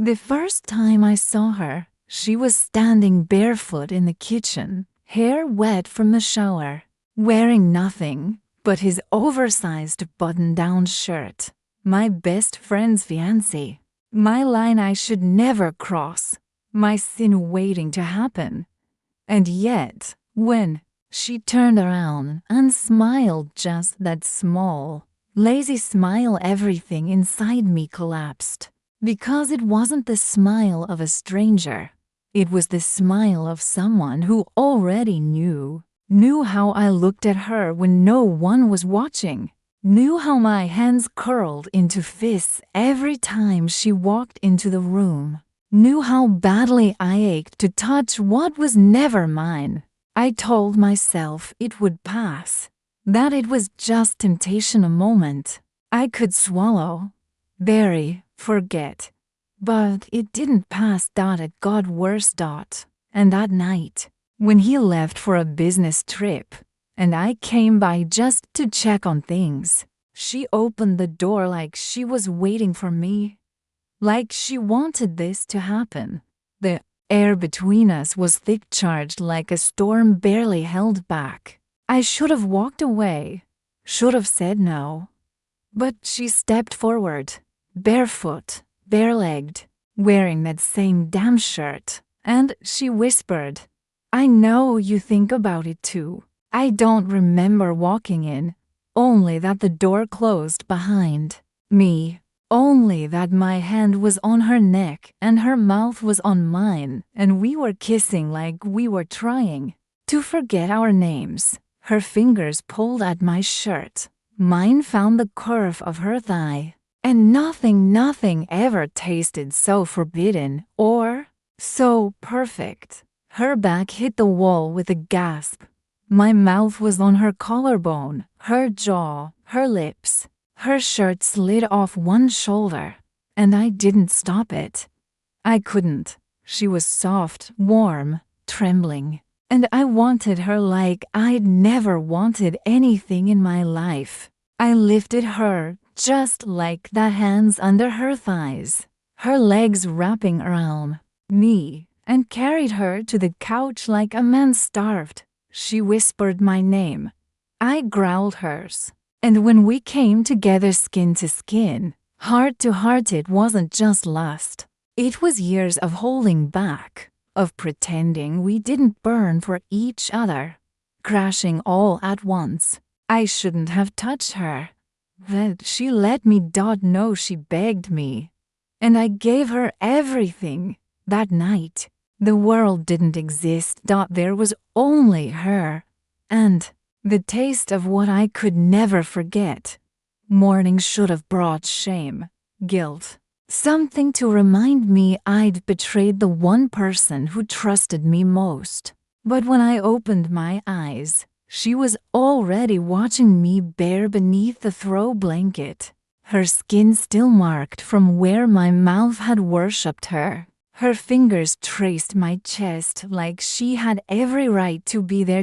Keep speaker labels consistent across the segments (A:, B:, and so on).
A: The first time I saw her, she was standing barefoot in the kitchen, hair wet from the shower, wearing nothing but his oversized button-down shirt. My best friend's fiancé. My line I should never cross. My sin waiting to happen. And yet, when she turned around and smiled, just that small, lazy smile, everything inside me collapsed. Because it wasn't the smile of a stranger. It was the smile of someone who already knew how I looked at her when no one was watching, knew how my hands curled into fists every time she walked into the room, knew how badly I ached to touch what was never mine. I told myself it would pass, that it was just temptation, a moment I could swallow, bury, forget. But it didn't pass. It got worse. And that night, when he left for a business trip, and I came by just to check on things, she opened the door like she was waiting for me, like she wanted this to happen. The air between us was thick, charged like a storm barely held back. I should have walked away, should have said no. But she stepped forward, barefoot, bare-legged, wearing that same damn shirt, and she whispered, "I know you think about it too." I don't remember walking in, only that the door closed behind me, only that my hand was on her neck and her mouth was on mine, and we were kissing like we were trying to forget our names. Her fingers pulled at my shirt, mine found the curve of her thigh. And nothing ever tasted so forbidden or so perfect. Her back hit the wall with a gasp. My mouth was on her collarbone, her jaw, her lips. Her shirt slid off one shoulder, and I didn't stop it. I couldn't. She was soft, warm, trembling, and I wanted her like I'd never wanted anything in my life. I lifted her, just like that, hands under her thighs, her legs wrapping around me, and carried her to the couch like a man starved. She whispered my name. I growled hers. And when we came together skin to skin, heart to heart, it wasn't just lust. It was years of holding back, of pretending we didn't burn for each other, crashing all at once. I shouldn't have touched her. That she let me. No, she begged me. And I gave her everything. That night, the world didn't exist. There was only her. And the taste of what I could never forget. Morning should have brought shame, guilt, something to remind me I'd betrayed the one person who trusted me most. But when I opened my eyes, she was already watching me bare beneath the throw blanket, her skin still marked from where my mouth had worshipped her. Her fingers traced my chest like she had every right to be there.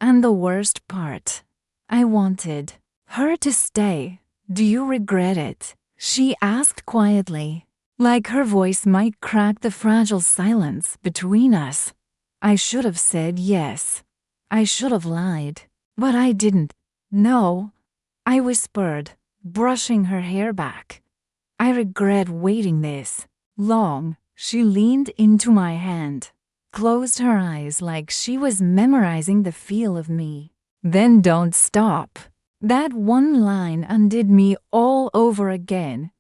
A: And the worst part, I wanted her to stay. "Do you regret it?" she asked quietly, like her voice might crack the fragile silence between us. I should have said yes. I should have lied, but I didn't. "No," I whispered, brushing her hair back. "I regret waiting this long." She leaned into my hand, closed her eyes like she was memorizing the feel of me. "Then don't stop." That one line undid me all over again.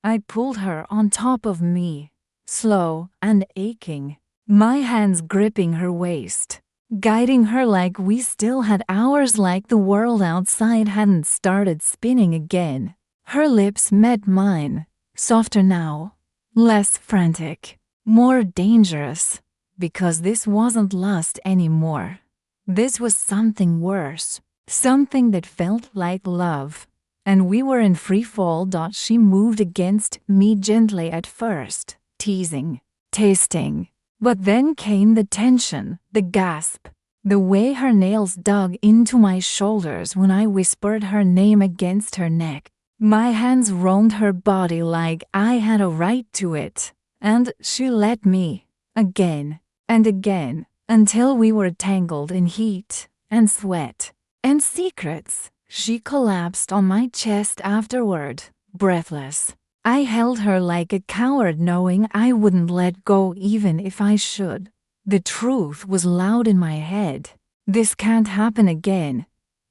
A: I pulled her on top of me, slow and aching, my hands gripping her waist, guiding her like we still had hours, like the world outside hadn't started spinning again. Her lips met mine, softer now, less frantic, more dangerous, because this wasn't lust anymore. This was something worse, something that felt like love, and we were in free fall. She moved against me gently at first, teasing, tasting, but then came the tension, the gasp, the way her nails dug into my shoulders when I whispered her name against her neck. My hands roamed her body like I had a right to it. And she let me, again and again, until we were tangled in heat and sweat and secrets. She collapsed on my chest afterward, breathless. I held her like a coward, knowing I wouldn't let go even if I should. The truth was loud in my head. This can't happen again.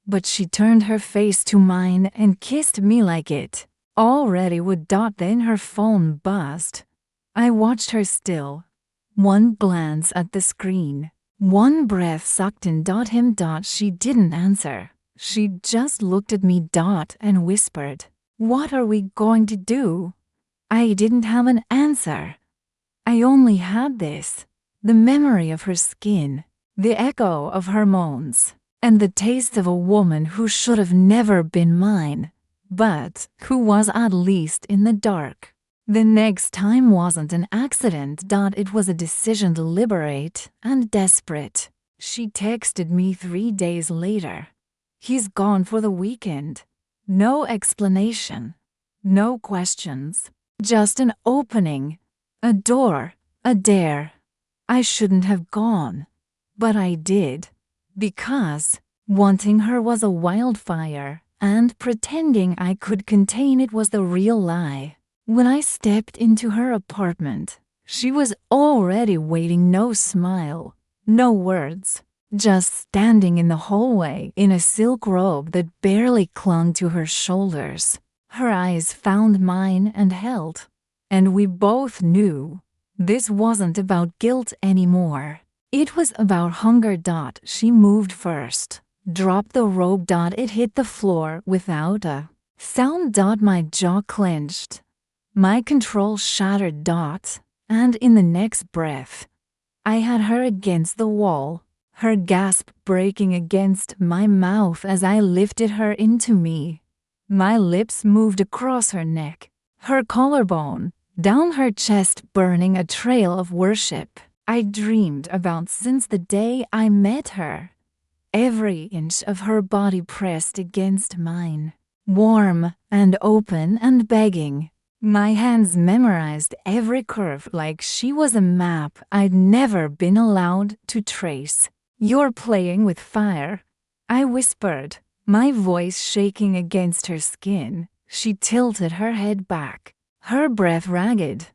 A: But she turned her face to mine and kissed me like it already would. Then her phone buzzed. I watched her still. One glance at the screen. One breath sucked in. She didn't answer. She just looked at me and whispered, "What are we going to do?" I didn't have an answer. I only had this. The memory of her skin. The echo of her moans. And the taste of a woman who should have never been mine, but who was at least in the dark. The next time wasn't an accident. It was a decision, deliberate and desperate. She texted me 3 days later. "He's gone for the weekend." No explanation. No questions. Just an opening. A door. A dare. I shouldn't have gone. But I did. Because wanting her was a wildfire, and pretending I could contain it was the real lie. When I stepped into her apartment, she was already waiting. No smile, no words, just standing in the hallway in a silk robe that barely clung to her shoulders. Her eyes found mine and held. And we both knew this wasn't about guilt anymore. It was about hunger. She moved first, dropped the robe. It hit the floor without a sound. My jaw clenched. My control shattered. And in the next breath, I had her against the wall, her gasp breaking against my mouth as I lifted her into me. My lips moved across her neck, her collarbone, down her chest, burning a trail of worship I dreamed about since the day I met her. Every inch of her body pressed against mine, warm and open and begging. My hands memorized every curve like she was a map I'd never been allowed to trace. "You're playing with fire," I whispered, my voice shaking against her skin. She tilted her head back, her breath ragged.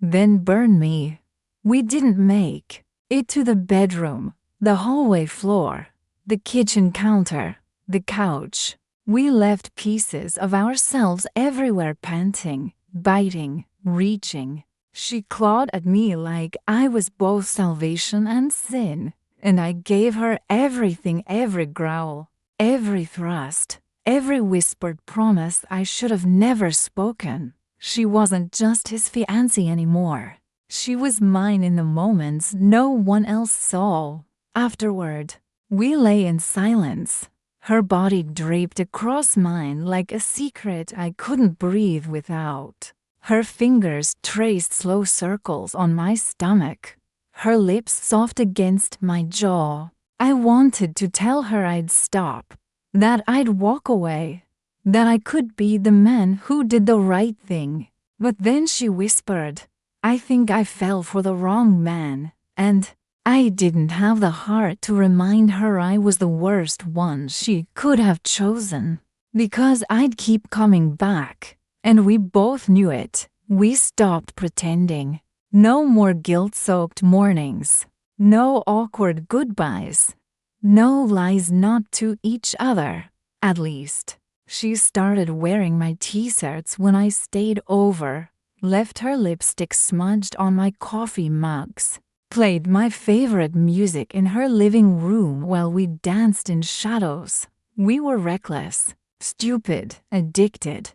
A: "Then burn me." We didn't make it to the bedroom, the hallway floor, the kitchen counter, the couch. We left pieces of ourselves everywhere, panting, biting, reaching. She clawed at me like I was both salvation and sin, and I gave her everything, every growl, every thrust, every whispered promise I should have never spoken. She wasn't just his fiancée anymore. She was mine in the moments no one else saw. Afterward, we lay in silence, her body draped across mine like a secret I couldn't breathe without. Her fingers traced slow circles on my stomach, her lips soft against my jaw. I wanted to tell her I'd stop, that I'd walk away, that I could be the man who did the right thing. But then she whispered, "I think I fell for the wrong man," and I didn't have the heart to remind her I was the worst one she could have chosen. Because I'd keep coming back, and we both knew it. We stopped pretending. No more guilt-soaked mornings. No awkward goodbyes. No lies, not to each other, at least. She started wearing my t-shirts when I stayed over, left her lipstick smudged on my coffee mugs, played my favorite music in her living room while we danced in shadows. We were reckless, stupid, addicted.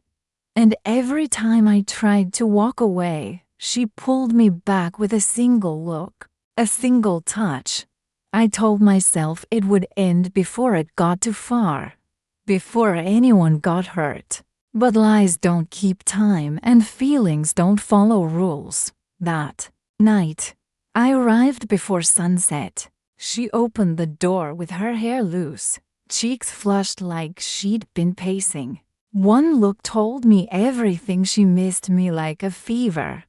A: And every time I tried to walk away, she pulled me back with a single look, a single touch. I told myself it would end before it got too far, before anyone got hurt. But lies don't keep time and feelings don't follow rules. That night, I arrived before sunset. She opened the door with her hair loose, cheeks flushed like she'd been pacing. One look told me everything. She missed me like a fever.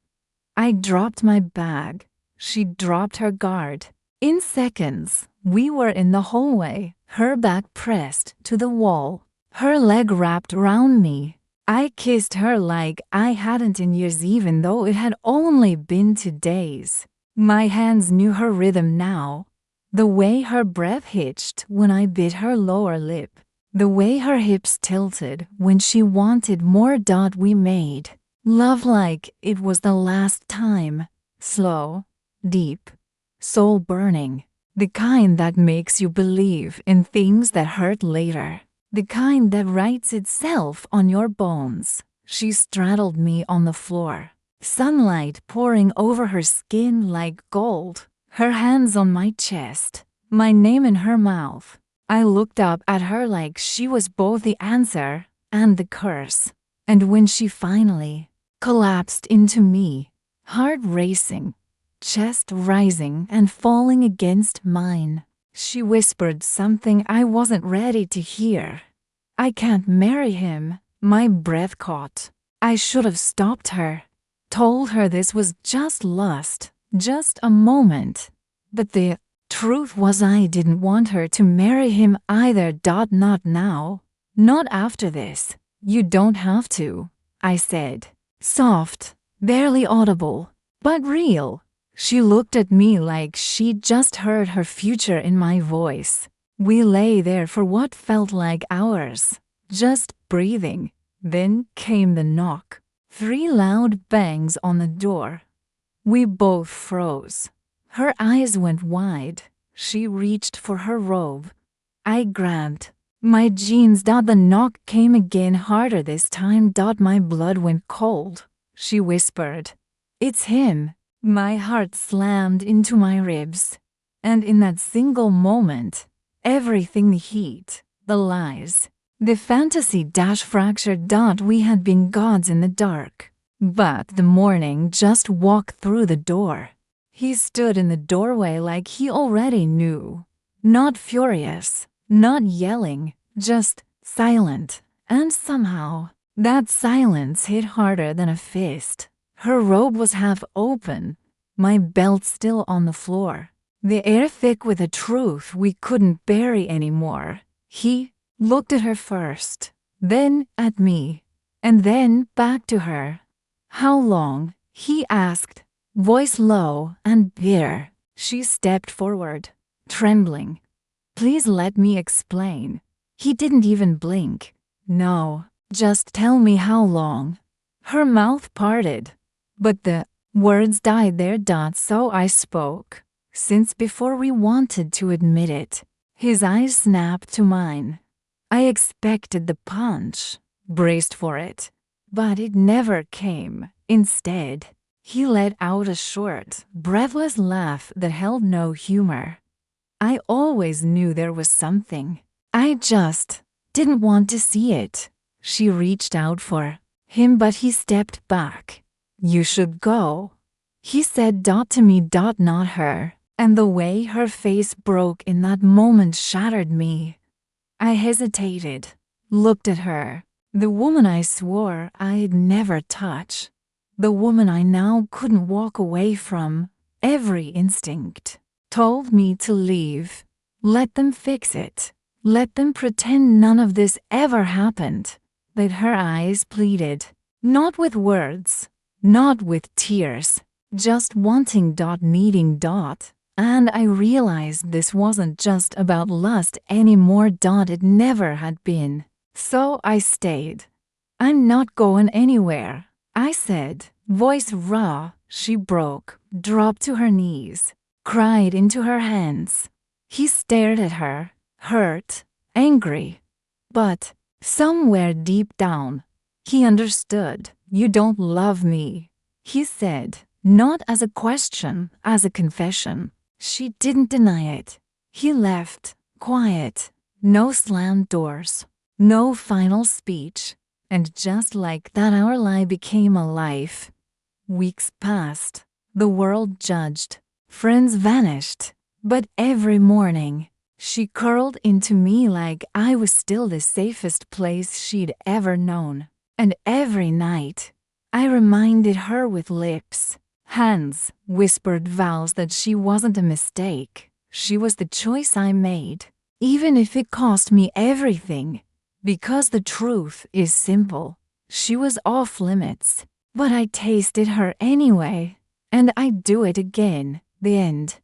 A: I dropped my bag. She dropped her guard. In seconds, we were in the hallway, her back pressed to the wall, her leg wrapped round me. I kissed her like I hadn't in years, even though it had only been 2 days. My hands knew her rhythm now. The way her breath hitched when I bit her lower lip. The way her hips tilted when she wanted more. We made love like it was the last time. Slow, deep, soul burning. The kind that makes you believe in things that hurt later. The kind that writes itself on your bones. She straddled me on the floor. Sunlight pouring over her skin like gold. Her hands on my chest. My name in her mouth. I looked up at her like she was both the answer and the curse. And when she finally collapsed into me, heart racing, chest rising and falling against mine, she whispered something I wasn't ready to hear. I can't marry him. My breath caught. I should have stopped her. Told her this was just lust, just a moment. But the truth was I didn't want her to marry him either. Not now. Not after this. You don't have to, I said. Soft, barely audible, but real. She looked at me like she'd just heard her future in my voice. We lay there for what felt like hours, just breathing. Then came the knock. 3 loud bangs on the door. We both froze. Her eyes went wide. She reached for her robe. I grabbed my jeans. The knock came again, harder this time. My blood went cold. She whispered, "It's him." My heart slammed into my ribs. And in that single moment, everything, the heat, the lies, the fantasy fractured. We had been gods in the dark. But the morning just walked through the door. He stood in the doorway like he already knew. Not furious, not yelling, just silent. And somehow, that silence hit harder than a fist. Her robe was half open, my belt still on the floor. The air thick with a truth we couldn't bury anymore. He looked at her first, then at me, and then back to her. "How long?" he asked, voice low and bitter. She stepped forward, trembling. "Please let me explain." He didn't even blink. "No, just tell me how long." Her mouth parted, but the words died there. So I spoke, since before we wanted to admit it. His eyes snapped to mine. I expected the punch, braced for it, but it never came. Instead, he let out a short, breathless laugh that held no humor. I always knew there was something. I just didn't want to see it. She reached out for him, but he stepped back. "You should go," he said. To me, not her. And the way her face broke in that moment shattered me. I hesitated, looked at her. The woman I swore I'd never touch. The woman I now couldn't walk away from. Every instinct told me to leave. Let them fix it. Let them pretend none of this ever happened. But her eyes pleaded. Not with words, not with tears, just wanting. Needing. And I realized this wasn't just about lust anymore. It never had been. So I stayed. "I'm not going anywhere," I said, voice raw. She broke, dropped to her knees, cried into her hands. He stared at her, hurt, angry. But somewhere deep down, he understood. "You don't love me," he said, not as a question, as a confession. She didn't deny it. He left, quiet, no slammed doors, no final speech. And just like that, our lie became a life. Weeks passed. The world judged. Friends vanished. But every morning, she curled into me like I was still the safest place she'd ever known. And every night, I reminded her with lips Hands whispered vows that she wasn't a mistake. She was the choice I made, even if it cost me everything. Because the truth is simple. She was off limits, but I tasted her anyway, and I'd do it again. The end.